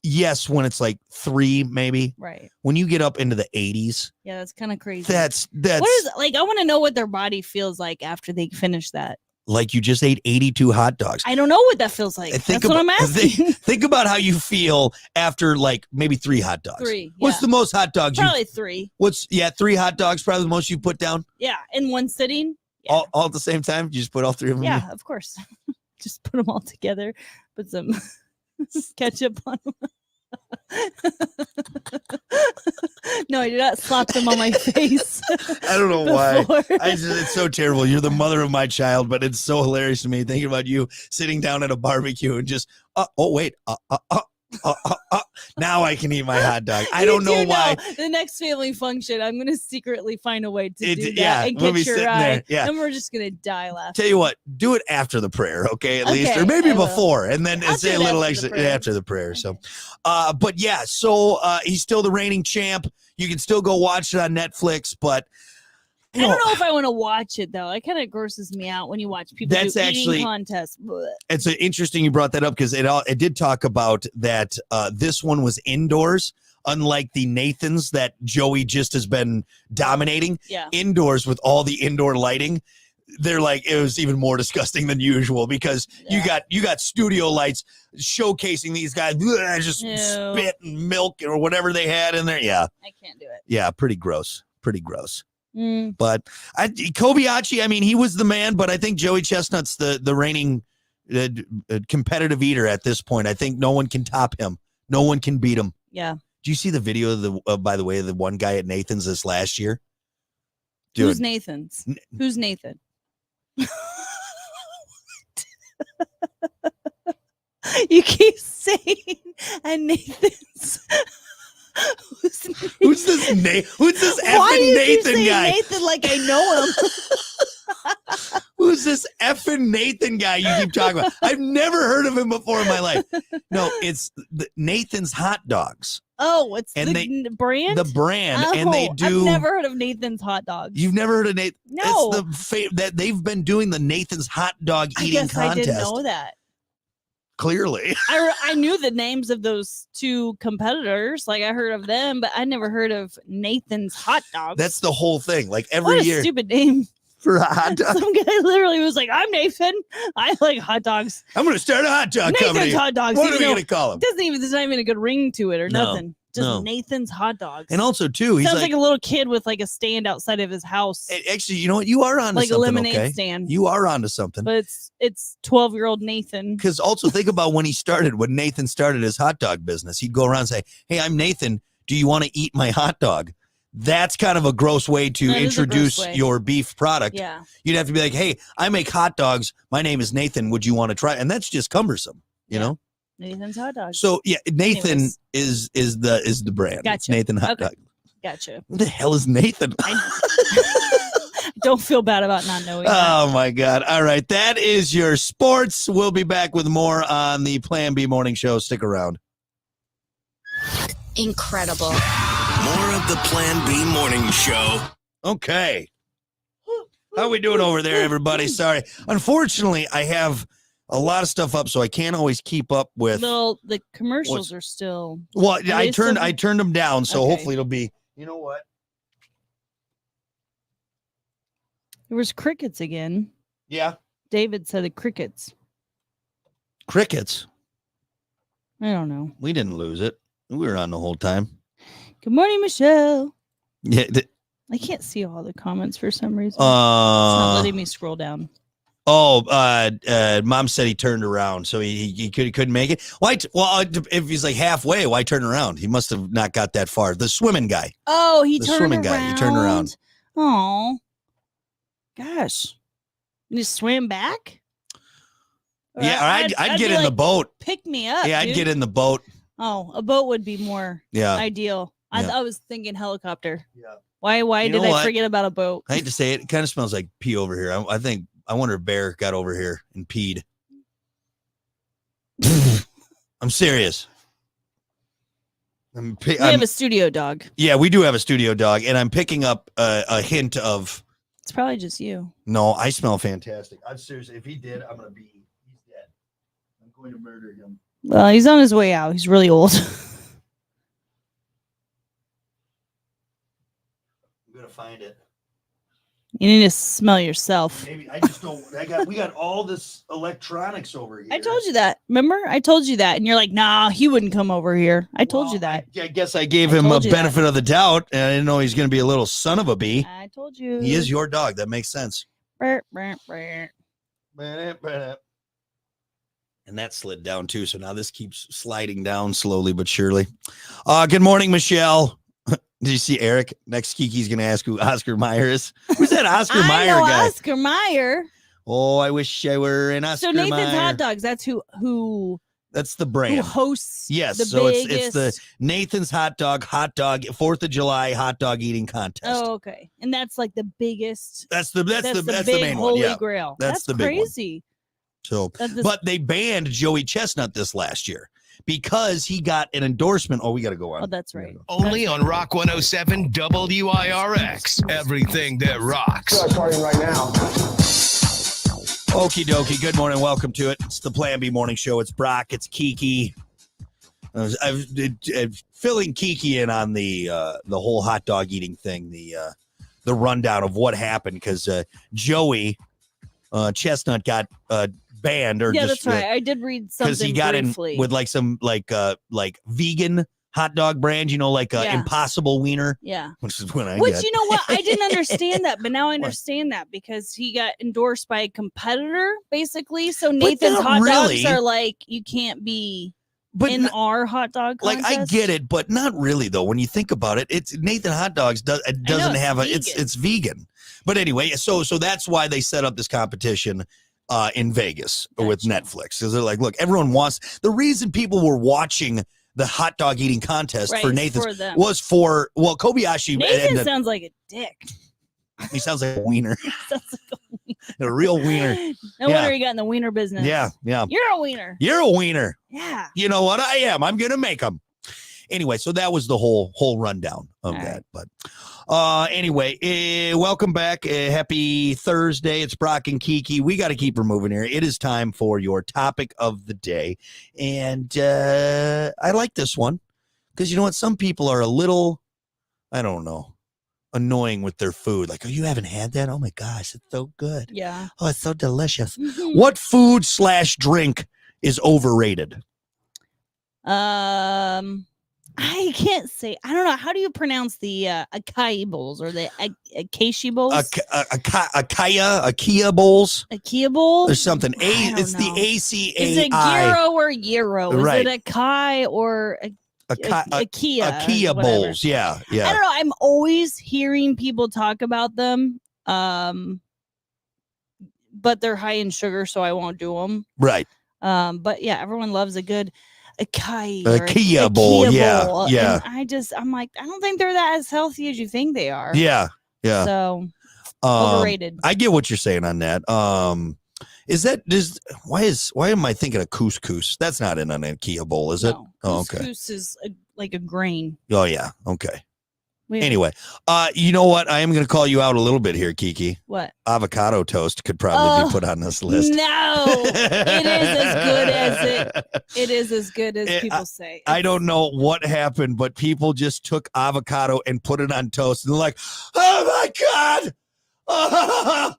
Yes, when it's like 3, maybe. Right. When you get up into the 80s, Yeah, that's kind of crazy. that's what is like? I want to know what their body feels like after they finish that. like you just ate 82 hot dogs. I don't know what that feels like. Think That's what I'm about- asking. Think about how you feel after like maybe 3 hot dogs. 3. What's yeah. the most hot dogs Probably 3. you 3 hot dogs probably the most you put down Yeah, in one sitting. Yeah, all at the same time? You just put all 3 of them in? yeah, of course. Just put them all together. Put some ketchup on them. No, I did not slap them on my face. I don't know why. before. It's so terrible. You're the mother of my child, but it's so hilarious to me thinking about you sitting down at a barbecue and just, now I can eat my hot dog. I don't know why. The next family function, I'm going to secretly find a way to do that Yeah, and we'll be catch your sitting eye. there. Yeah. And we're just going to die laughing. Tell you what, do it after the prayer, okay? At least, Okay, or maybe I will. before, and then I'll say do a it little after the extra prayer. after the prayer. So, Okay. but yeah, so he's still the reigning champ. You can still go watch it on Netflix, but I don't know if I want to watch it though. It kind of grosses me out when you watch people That's do actually- eating contests. Blech. It's interesting you brought that up because it did talk about that this one was indoors, unlike the Nathans that Joey just has been dominating. Yeah. Indoors with all the indoor lighting, they're like it was even more disgusting than usual because you got studio lights showcasing these guys just Ew. spit and milk or whatever they had in there. Yeah, I can't do it. yeah, pretty gross, pretty gross. Mm. But Kobayashi, I mean, he was the man, but I think Joey Chestnut's the reigning competitive eater at this point. I think no one can top him. No one can beat him. Yeah. Do you see the video of by the way, the one guy at Nathan's this last year? Dude, Who's Nathan's? Who's Nathan? You keep saying and Nathan's. who's this Who's this Why do effing you keep Nathan saying guy? Nathan like I know him? Who's this effing Nathan guy you keep talking about? I've never heard of him before in my life. No, it's Nathan's Hot Dogs, Oh, it's And brand? the brand, and they Oh, do. I've never heard of Nathan's hot dogs. You've never heard of Nathan? No. It's that they've been doing the Nathan's hot dog I eating guess I contest. didn't know that. Clearly. I knew the names of those two competitors. Like I heard of them, but I never heard of Nathan's Hot Dogs. That's the whole thing. Like every what a year stupid name. for a hot dog. Some guy literally was like, "I'm Nathan. I like hot dogs. I'm going to start a hot dog Nathan's company. Hot Dogs." What are we going to call him? There's not even a good ring to it or No, nothing. Just Nathan's Hot Dogs. And also, too, he's sounds like a little kid with like a stand outside of his house. Actually, you know what? You are on like something, a lemonade okay? stand. You are onto something. But it's 12-year-old Nathan. Because also think about when Nathan started his hot dog business. He'd go around and say, "Hey, I'm Nathan. Do you want to eat my hot dog?" That's kind of a gross way to introduce your beef product. Yeah. You'd have to be like, "Hey, I make hot dogs. My name is Nathan. Would you want to try?" And that's just cumbersome, you know? Nathan's Hot Dogs. So yeah, Nathan Anyways. is the brand. Gotcha. It's Nathan Hot Dog. Gotcha. What the hell is Nathan? Don't feel bad about not knowing. Oh my God. All right. That is your sports. We'll be back with more on the Plan B morning show. Stick around. Incredible. More of the Plan B morning show. Okay. How we doing over there, everybody? Sorry. Unfortunately, I have a lot of stuff up, so I can't always keep up with. The commercials are still. Well, I still- turned them down, so Okay. hopefully it'll be. You know what? There was crickets again. Yeah. David said the crickets. Crickets. I don't know. We didn't lose it. We were on the whole time. Good morning, Michelle. Yeah. I can't see all the comments for some reason. It's not letting me scroll down. Mom said he turned around, so he couldn't make it. Why? Well, if he's like halfway, why turn around? He must have not got that far. The swimming guy. Oh, The swimming guy. He turned around. Oh, gosh. You just swim back? Or Yeah, I'd get be in the like, boat. Pick me up. Yeah, I'd dude. get in the boat. Oh, a boat would be more Yeah. ideal. Yeah. I was thinking helicopter. Yeah. Why You did know I what? forget about a boat? I hate to say it. It kind of smells like pee over here. I wonder if Bear got over here and peed. I'm serious. We have a studio dog. Yeah, we do have a studio dog, and I'm picking up a hint of. It's probably just you. No, I smell fantastic. I'm serious. If he did, he's dead. I'm going to murder him. Well, he's on his way out. He's really old. I'm gonna find it. You need to smell yourself. Maybe I just don't. We got all this electronics over here. I told you that. Remember? I told you that. And you're like, nah, he wouldn't come over here. I told you that. I guess I gave him a told you benefit of the doubt, and I didn't know he's going to be a little son of a bee. I told you. He is your dog. That makes sense. Brr, brr, brr. And that slid down too. So now this keeps sliding down slowly but surely. Good morning, Michelle. Did you see Eric? Next, Kiki's going to ask who Oscar Mayer is. Who's that Oscar I Mayer know guy? Oscar Mayer. Oh, I wish I were an Oscar So Nathan's Mayer. Hot Dogs. That's who That's the brand. hosts. Yes, the so biggest... it's the Nathan's Hot Dog 4th of July hot dog eating contest. Oh, okay. And that's like the biggest. That's the big main holy one. Yeah. grail. That's the big one. crazy. So, That's the- but they banned Joey Chestnut this last year because he got an endorsement. Oh, we got to go on. Oh, that's right. Only on Rock 107 WIRX. Everything that rocks. Starting right now. Okie dokie. Good morning. Welcome to it. It's the Plan B morning show. It's Brock. It's Kiki. I've filling Kiki in on the whole hot dog eating thing. The rundown of what happened because Joey Chestnut got banned or Yeah, just that's right. I did read something because he got briefly. in with like some like vegan hot dog brand, like Yeah. Impossible Wiener, Yeah. which is when I Which, get. you know what? I didn't understand that, but now I understand that because he got endorsed by a competitor, basically. So Nathan's not Hot really. Dogs are like, you can't be but in n- our hot dog like I contest. get it, but not really though. When you think about it, it's Nathan Hot Dogs doesn't it's have vegan. it's vegan. But anyway, so that's why they set up this competition in Vegas with Gotcha. Netflix because they're like, look, everyone wants. The reason people were watching the hot dog eating contest Right, for Nathan's for them. was for Kobayashi. Nathan sounds like a dick. He sounds like a wiener, Sounds like a real wiener. no Yeah. wonder he got in the wiener business. Yeah. You're a wiener. You're a wiener. Yeah. You know what I am? I'm going to make them. Anyway, so that was the whole rundown of All that. But anyway, welcome back. Happy Thursday. It's Brock and Kiki. We got to keep her moving here. It is time for your topic of the day. And I like this one because you know what? Some people are a little, I don't know, annoying with their food. Like, oh, you haven't had that? Oh my gosh, it's so good. Yeah. Oh, it's so delicious. Mhm. What food / drink is overrated? I can't say. I don't know. How do you pronounce the acai bowls or the acacia bowls? Akia bowls. Akia bowls? There's something. I don't It's the know. ACAI. Is it gyro or gyro? Right. Is it acai or Akia? Akia whatever. bowls. Yeah. I don't know. I'm always hearing people talk about them, but they're high in sugar, so I won't do them. Right. But yeah, everyone loves a good acai A Kia bowl. Yeah. bowl. Yeah. And I'm like, I don't think they're that as healthy as you think they are. Yeah. Yeah. So overrated. I get what you're saying on that. Why am I thinking of couscous? That's not in an Akia bowl, is it? No, Oh, okay. couscous is like a grain. Oh yeah. Okay. Wait, Anyway, you know what? I am going to call you out a little bit here, Kiki. what? Avocado toast could probably be put on this list. No, it is as good as people say. I don't know what happened, but people just took avocado and put it on toast, and they're like, "Oh my god,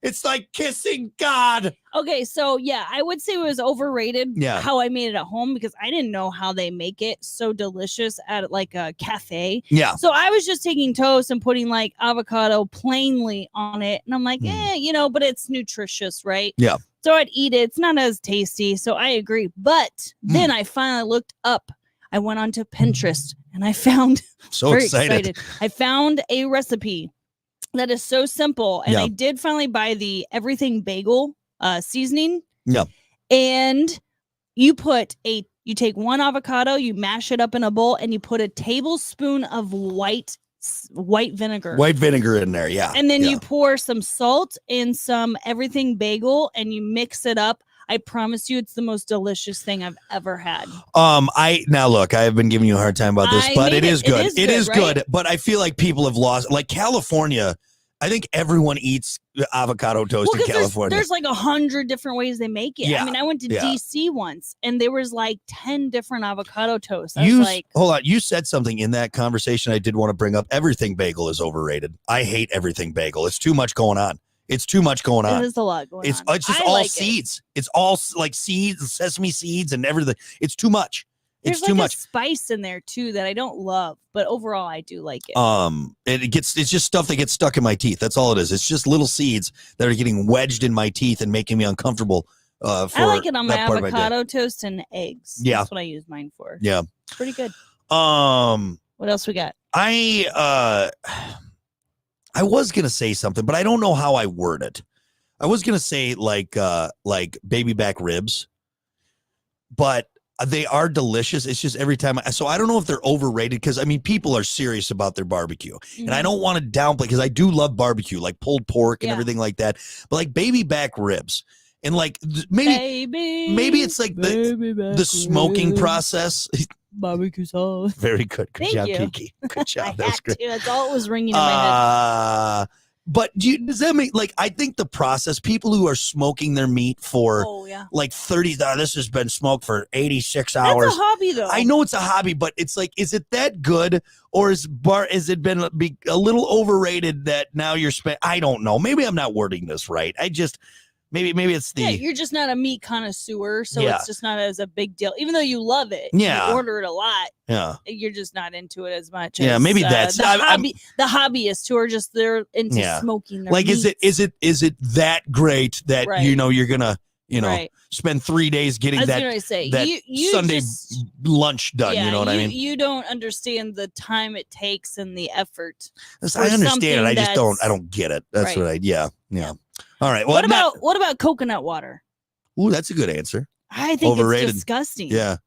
it's like kissing God." Okay, so yeah, I would say it was overrated. Yeah. How I made it at home because I didn't know how they make it so delicious at like a cafe. Yeah. So I was just taking toast and putting like avocado plainly on it, and I'm like, but it's nutritious, right? Yeah. So I'd eat it. It's not as tasty, so I agree. But then I finally looked up. I went onto Pinterest and I found So very excited. I found a recipe that is so simple, and I did finally buy the everything bagel seasoning. Yeah. And you take one avocado, you mash it up in a bowl, and you put a tablespoon of white vinegar. White vinegar in there, yeah. And then you pour some salt and some everything bagel, and you mix it up. I promise you, it's the most delicious thing I've ever had. Now look, I have been giving you a hard time about this, but it is good. It is good, right? but I feel like people have lost. Like California, I think everyone eats avocado toast in California. There's like 100 different ways they make it. Yeah, I mean, I went to DC once, and there was like 10 different avocado toasts. Hold on, you said something in that conversation I did want to bring up. Everything bagel is overrated. I hate everything bagel. It's too much going on. It's too much going on. There's a lot going on. It's just all seeds. It's all like seeds, sesame seeds, and everything. It's too much. It's too much spice in there too that I don't love, but overall I do like it. It's just stuff that gets stuck in my teeth. That's all it is. It's just little seeds that are getting wedged in my teeth and making me uncomfortable. I like it on my avocado toast and eggs. Yeah, that's what I use mine for. Yeah, it's pretty good. What else we got? I was gonna say something, but I don't know how I word it. I was gonna say like baby back ribs, but they are delicious. It's just every time. So I don't know if they're overrated because I mean people are serious about their barbecue, and I don't want to downplay because I do love barbecue, like pulled pork and everything like that. But like baby back ribs, and like maybe it's like the smoking process. Barbecue sauce. Very good. Good job, Kiki. Good job. That was great. That's all it was ringing in my head. But does that mean like I think the process, people who are smoking their meat for like 30, this has been smoked for 86 hours. That's a hobby though. I know it's a hobby, but it's like, is it that good or is it been a little overrated that now you're I don't know. Maybe I'm not wording this right. Maybe it's you're just not a meat connoisseur, so it's just not as a big deal. Even though you love it, you order it a lot. Yeah, you're just not into it as much. Yeah, as, maybe that's the hobbyists who are just they're into smoking their like meats. Is it that great that you're gonna spend 3 days getting that you Sunday lunch done? Yeah, you know what I mean? You don't understand the time it takes and the effort. I understand it. I just don't get it. That's what yeah. All right. Well, what about coconut water? Ooh, that's a good answer. I think overrated. It's disgusting. Yeah.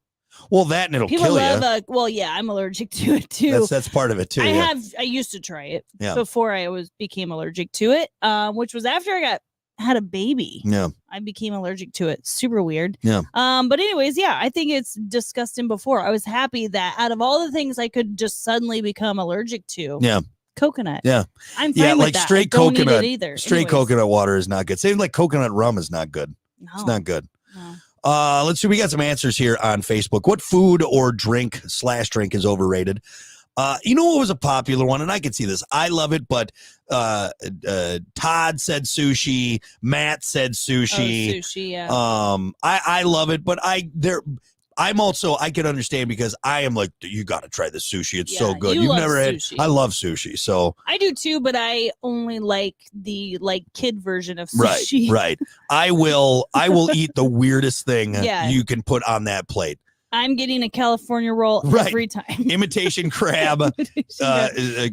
Well, that and it'll People kill love you. I'm allergic to it too. That's part of it too. I used to try it before I became allergic to it. Which was after I got had a baby. Yeah. I became allergic to it. Super weird. Yeah. But anyways, yeah, I think it's disgusting before. I was happy that out of all the things I could just suddenly become allergic to. Yeah. Coconut. Yeah. I'm fine with like that. straight I don't coconut. eat it either. Straight Anyways. coconut water is not good. Same like coconut rum is not good. No. It's not good. No. Let's see. We got some answers here on Facebook. What food or drink is overrated? You know what was a popular one, and I can see this. I love it, but Todd said sushi. Matt said sushi. Oh, sushi, yeah. I love it, but I can understand because I am like, you got to try the sushi. It's so good. You've never had. Sushi. I love sushi, so I do too, but I only like the kid version of sushi. right. I will eat the weirdest thing you can put on that plate. I'm getting a California roll every time. Imitation crab, cream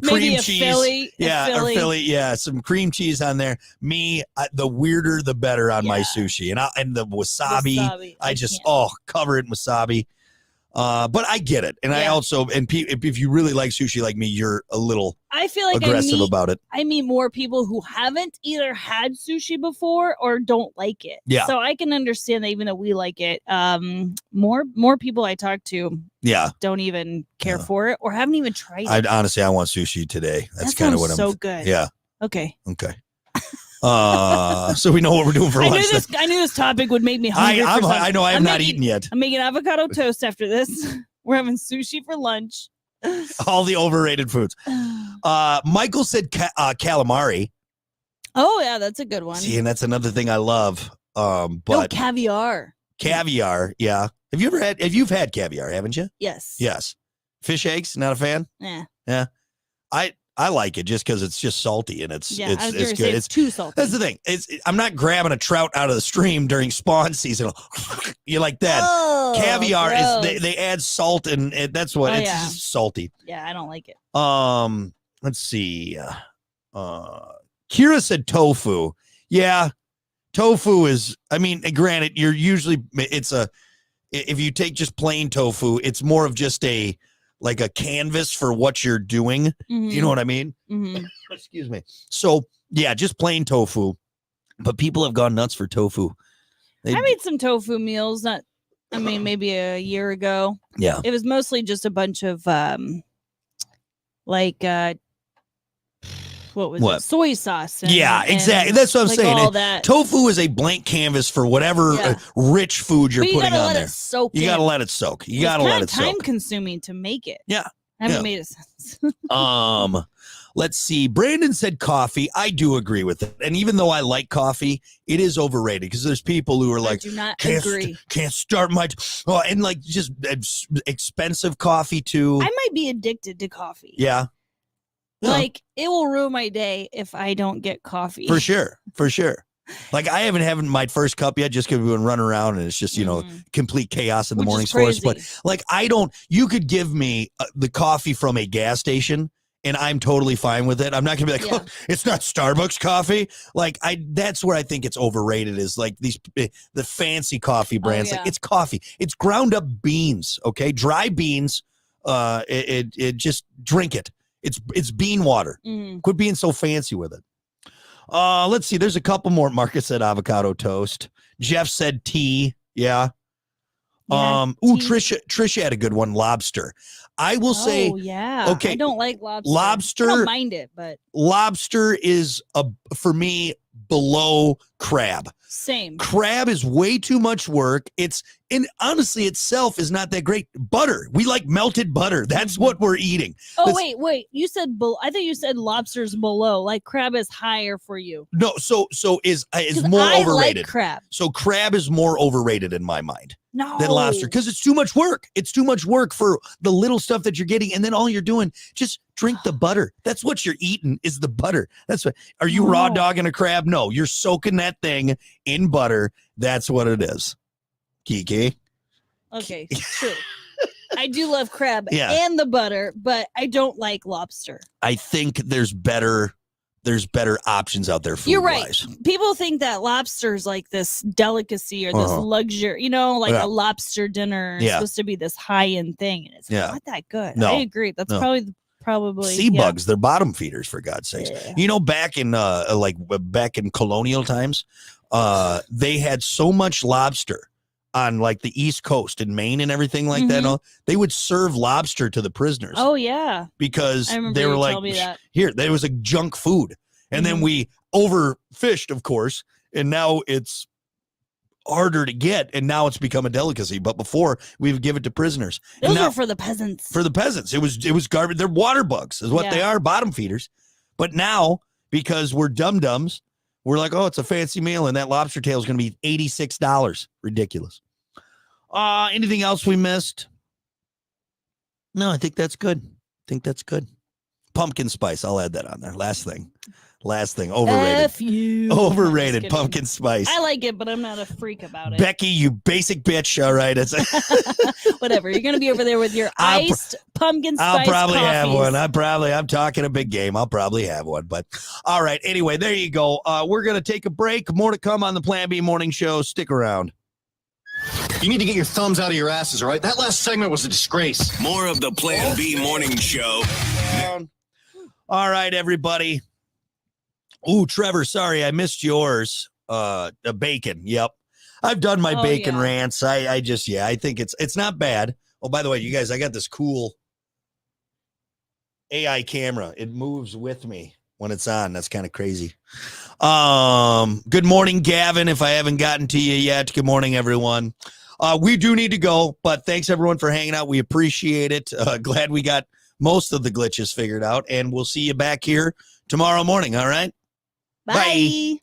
Maybe cheese. Philly, or Philly. Yeah, some cream cheese on there. Me, the weirder the better on my sushi. And the wasabi. I just cover it in wasabi. But I get it. And I also, if you really like sushi like me, you're a little I feel like aggressive about it. I meet more people who haven't either had sushi before or don't like it. Yeah. So I can understand that even though we like it, more people I talk to don't even care for it or haven't even tried it. Honestly, I want sushi today. That's kind of what I'm. So good. Yeah. Okay. So we know what we're doing for lunch. I knew this topic would make me hungry. I know I have not eaten yet. I'm making avocado toast after this. We're having sushi for lunch. All the overrated foods. Michael said calamari. Oh yeah, that's a good one. See, and that's another thing I love. But caviar. Caviar, yeah. You've had caviar, haven't you? Yes. Yes. Fish eggs, not a fan? Yeah. I like it just because it's just salty and it's good. It's too salty. That's the thing. I'm not grabbing a trout out of the stream during spawn season. You like that? Oh, caviar gross. is they add salt and that's what it's just salty. Yeah, I don't like it. Let's see. Kira said tofu. Yeah, tofu is. I mean, granted, you're usually if you take just plain tofu, it's more of just a canvas for what you're doing. Mm-hmm. You know what I mean? Mm-hmm. Excuse me. So yeah, just plain tofu. But people have gone nuts for tofu. I made some tofu meals. Maybe a year ago. Yeah. It was mostly just a bunch of what was it? Soy sauce. Exactly. That's what I'm saying. All that. Tofu is a blank canvas for whatever rich food you're putting on there. You got to let it soak. You got to let it soak. It's time consuming to make it. Yeah. I haven't made it since. Let's see. Brandon said coffee. I do agree with it. And even though I like coffee, it is overrated because there's people who are like, I do not agree. Can't start my and just expensive coffee too. I might be addicted to coffee. Yeah. It will ruin my day if I don't get coffee. For sure. Like I haven't had my first cup yet just because we've been running around and it's just, complete chaos in the mornings for us. But you could give me the coffee from a gas station and I'm totally fine with it. I'm not going to be like, it's not Starbucks coffee. That's where I think it's overrated is like the fancy coffee brands. It's coffee. It's ground up beans. Okay. Dry beans. It just drink it. It's bean water. Quit being so fancy with it. Let's see. There's a couple more. Marcus said avocado toast. Jeff said tea. Yeah. Tea. Trisha had a good one. Lobster. I will say. Okay. I don't like lobster. Lobster. I don't mind it, but lobster is for me below crab. Same. Crab is way too much work. And honestly itself is not that great. Butter. We like melted butter. That's what we're eating. Oh, wait. You said I think you said lobster's below. Like crab is higher for you. No, so is more overrated. Like crab. So crab is more overrated in my mind. No. Than lobster because it's too much work. It's too much work for the little stuff that you're getting, and then all you're doing just drink the butter. That's what you're eating is the butter. That's what. Are you raw dogging a crab? No, you're soaking that thing in butter. That's what it is. Kiki. Okay, true. I do love crab and the butter, but I don't like lobster. I think there's better options out there food-wise. You're right. People think that lobster is like this delicacy or this luxury, a lobster dinner is supposed to be this high-end thing, and it's not that good. No. I agree. That's probably probably sea bugs. They're bottom feeders, for God's sakes. Yeah. You know, back in back in colonial times, they had so much lobster on like the East Coast in Maine and everything like that. And they would serve lobster to the prisoners. Oh yeah, because I remember they were you like, telling me that. here, there was a junk food, and then we overfished, of course, and now it's harder to get, and now it's become a delicacy. But before, we would give it to prisoners. Those were for the peasants. For the peasants, it was garbage. They're water bugs, is what they are, bottom feeders. But now, because we're dum-dums, we're like, oh, it's a fancy meal, and that lobster tail is going to be $86. Ridiculous. Anything else we missed? No, I think that's good. Pumpkin spice, I'll add that on there. Last thing, overrated. F you. Overrated pumpkin spice. I like it, but I'm not a freak about it. Becky, you basic bitch. All right. It's whatever. You're going to be over there with your iced pumpkin spice I'll probably coffees. have one. I'm talking a big game. I'll probably have one. But all right. Anyway, there you go. We're going to take a break. More to come on the Plan B Morning Show. Stick around. You need to get your thumbs out of your asses, all right? That last segment was a disgrace. More of the Plan B Morning Show. All right, everybody. Ooh, Trevor, sorry, I missed yours. The bacon. Yep. I've done my bacon rants. I think it's not bad. Oh, by the way, you guys, I got this cool AI camera. It moves with me when it's on. That's kind of crazy. Good morning, Gavin, if I haven't gotten to you yet. Good morning, everyone. We do need to go, but thanks everyone for hanging out. We appreciate it. Glad we got most of the glitches figured out, and we'll see you back here tomorrow morning. All right. Bye.